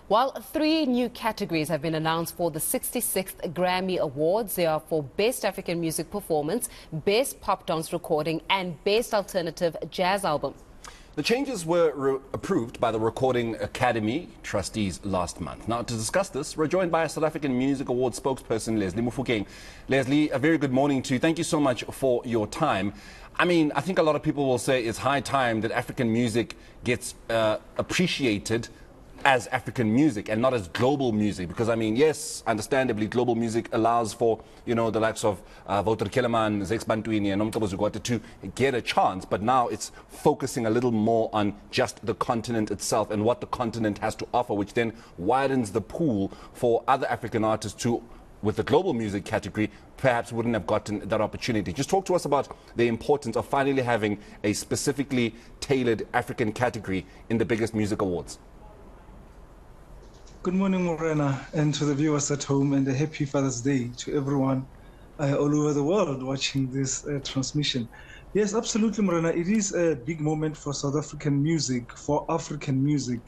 While three new categories have been announced for the 66th Grammy Awards, they are for Best African Music Performance, Best Pop Dance Recording and Best Alternative Jazz Album. The changes were approved by the Recording Academy trustees last month. Now, to discuss this, we're joined by South African Music Awards spokesperson Lesley Mofokeng. Lesley, a very good morning to you. Thank you so much for your time. I mean, I think a lot of people will say it's high time that African music gets appreciated as African music and not as global music, because I mean, yes, understandably, global music allows for, you know, the likes of Wouter Kellerman, Zex Bantwini and Nomcebo Zugwatha to get a chance, but now it's focusing a little more on just the continent itself and what the continent has to offer, which then widens the pool for other African artists who, with the global music category, perhaps wouldn't have gotten that opportunity. Just talk to us about the importance of finally having a specifically tailored African category in the biggest music awards. Good morning, Morena, and to the viewers at home, and a happy Father's Day to everyone all over the world watching this transmission. Yes, absolutely, Morena. It is a big moment for South African music, for African music,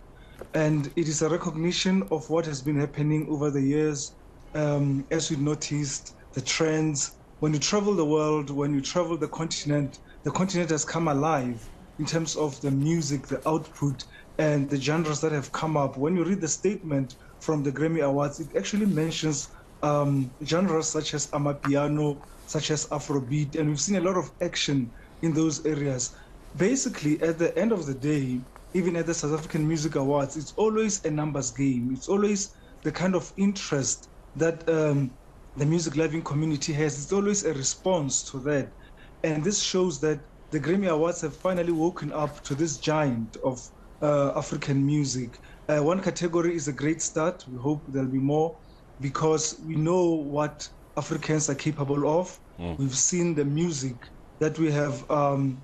and it is a recognition of what has been happening over the years. As we noticed, the trends. When you travel the world, when you travel the continent has come alive in terms of the music, the output, and the genres that have come up. When you read the statement from the Grammy Awards, it actually mentions genres such as Amapiano, such as Afrobeat, and we've seen a lot of action in those areas. Basically, at the end of the day, even at the South African Music Awards, it's always a numbers game. It's always the kind of interest that the music-loving community has. It's always a response to that. And this shows that the Grammy Awards have finally woken up to this giant of African music. One category is a great start. We hope there'll be more, because we know what Africans are capable of. We've seen the music that we have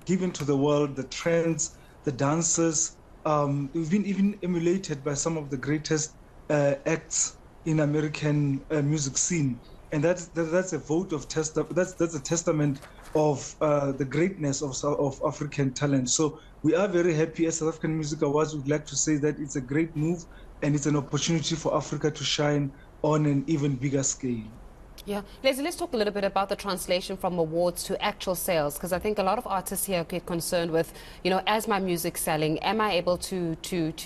given to the world, the trends, the dances. We've been even emulated by some of the greatest acts in American music scene, and that's a vote of that's a testament of the greatness of African talent. So we are very happy as South African Music Awards. We'd like to say that it's a great move and it's an opportunity for Africa to shine on an even bigger scale. Yeah. Lesley, let's talk a little bit about the translation from awards to actual sales, because I think a lot of artists here get concerned with, you know, as my music's selling, am I able to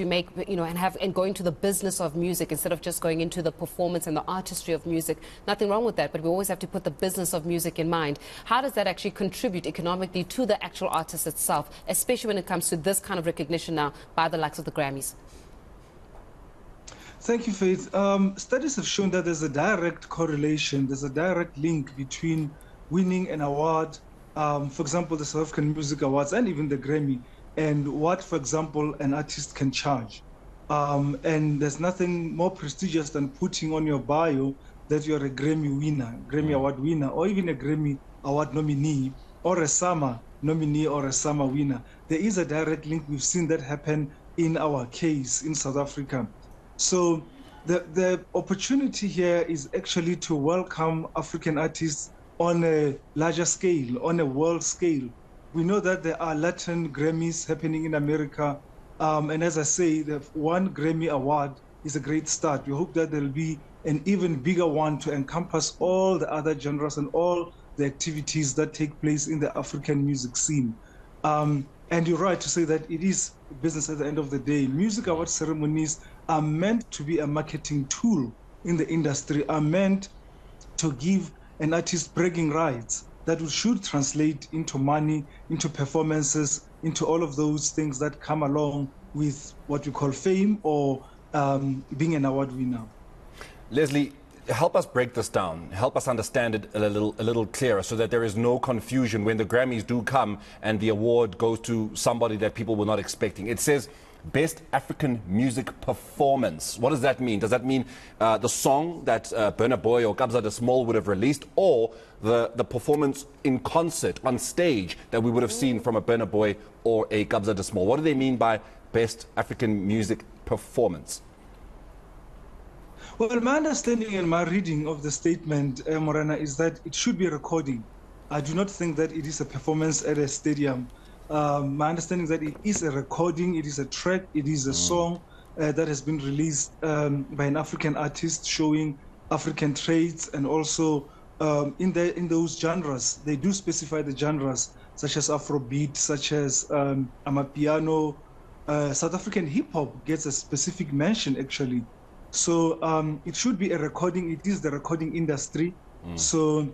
make, you know, and go into the business of music instead of just going into the performance and the artistry of music. Nothing wrong with that, but we always have to put the business of music in mind. How does that actually contribute economically to the actual artist itself, especially when it comes to this kind of recognition now by the likes of the Grammys? Thank you, Faith. Studies have shown that there's a direct correlation, there's a direct link between winning an award, for example, the South African Music Awards and even the Grammy, and what, for example, an artist can charge. And there's nothing more prestigious than putting on your bio that you're a Grammy winner, Grammy Award winner, or even a Grammy Award nominee, or a SAMA nominee or a SAMA winner. There is a direct link. We've seen that happen in our case in South Africa. So the opportunity here is actually to welcome African artists on a larger scale, on a world scale. We know that there are Latin Grammys happening in America. And as I say, the one Grammy award is a great start. We hope that there'll be an even bigger one to encompass all the other genres and all the activities that take place in the African music scene. And you're right to say that it is business at the end of the day. Music award ceremonies are meant to be a marketing tool in the industry, are meant to give an artist bragging rights that should translate into money, into performances, into all of those things that come along with what we call fame or being an award winner. Lesley, help us break this down. Help us understand it a little clearer, so that there is no confusion when the Grammys do come and the award goes to somebody that people were not expecting. It says Best African Music Performance. What does that mean? Does that mean the song that Burna Boy or Kabza De Small would have released, or the performance in concert on stage that we would have seen from a Burna Boy or a Kabza De Small? What do they mean by Best African Music Performance? Well, my understanding and my reading of the statement, Morena, is that it should be a recording. I do not think that it is a performance at a stadium. My understanding is that it is a recording, it is a track, it is a song that has been released by an African artist showing African traits, and also in those genres, they do specify the genres such as Afrobeat, such as Amapiano. South African hip hop gets a specific mention actually. So it should be a recording. It is the recording industry. So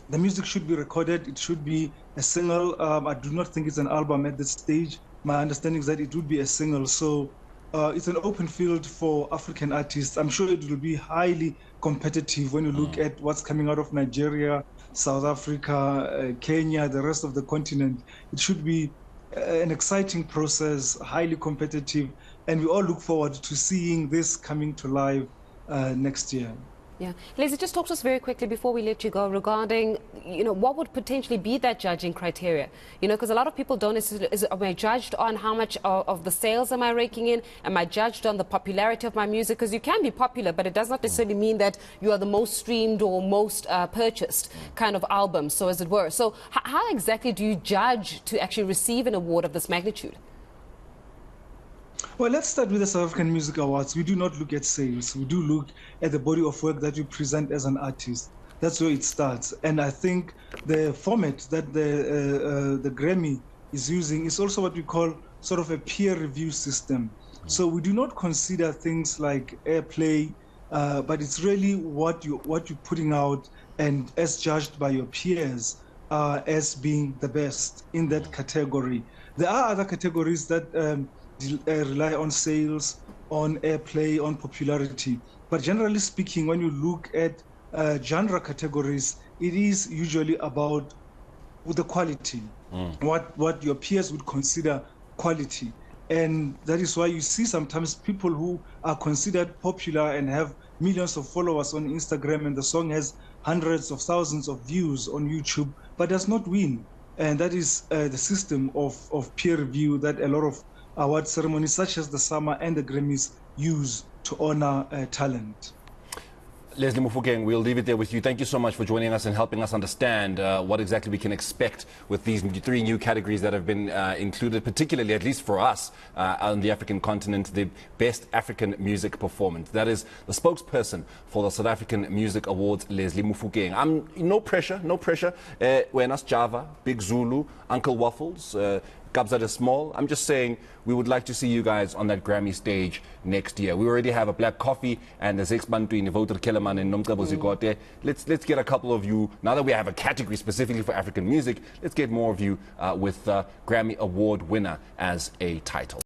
the music should be recorded. It should be a single. I do not think it's an album at this stage. My understanding is that it would be a single. So it's an open field for African artists. I'm sure it will be highly competitive when you look at what's coming out of Nigeria, South Africa, Kenya, the rest of the continent. It should be an exciting process, highly competitive, and we all look forward to seeing this coming to life next year. Yeah. Lesley, just talk to us very quickly before we let you go regarding, what would potentially be that judging criteria? Because a lot of people don't necessarily, am I judged on how much of the sales am I raking in? Am I judged on the popularity of my music? Because you can be popular, but it does not necessarily mean that you are the most streamed or most purchased kind of album, so as it were. So how exactly do you judge to actually receive an award of this magnitude? Well, let's start with the South African Music Awards. We do not look at sales. We do look at the body of work that you present as an artist. That's where it starts. And I think the format that the Grammy is using is also what we call sort of a peer review system. So we do not consider things like airplay, but it's really what you're putting out and as judged by your peers as being the best in that category. There are other categories that rely on sales, on airplay, on popularity. But generally speaking, when you look at genre categories, it is usually about the quality, what your peers would consider quality. And that is why you see sometimes people who are considered popular and have millions of followers on Instagram, and the song has hundreds of thousands of views on YouTube, but does not win. And that is the system of peer review that a lot of award ceremonies such as the Summer and the Grammys use to honor talent. Lesley Mofokeng, we'll leave it there with you. Thank you so much for joining us and helping us understand what exactly we can expect with these 3 new categories that have been included, particularly, at least for us, on the African continent, the Best African Music Performance. That is the spokesperson for the South African Music Awards, Lesley Mofokeng. No pressure. We're Java, Big Zulu, Uncle Waffles, Kabza de Small. I'm just saying we would like to see you guys on that Grammy stage next year. We already have a Black Coffee and the Zexbantwini, Voter Kellerman and Nomcabo Zikote. Let's get a couple of you, now that we have a category specifically for African music, let's get more of you with Grammy Award winner as a title.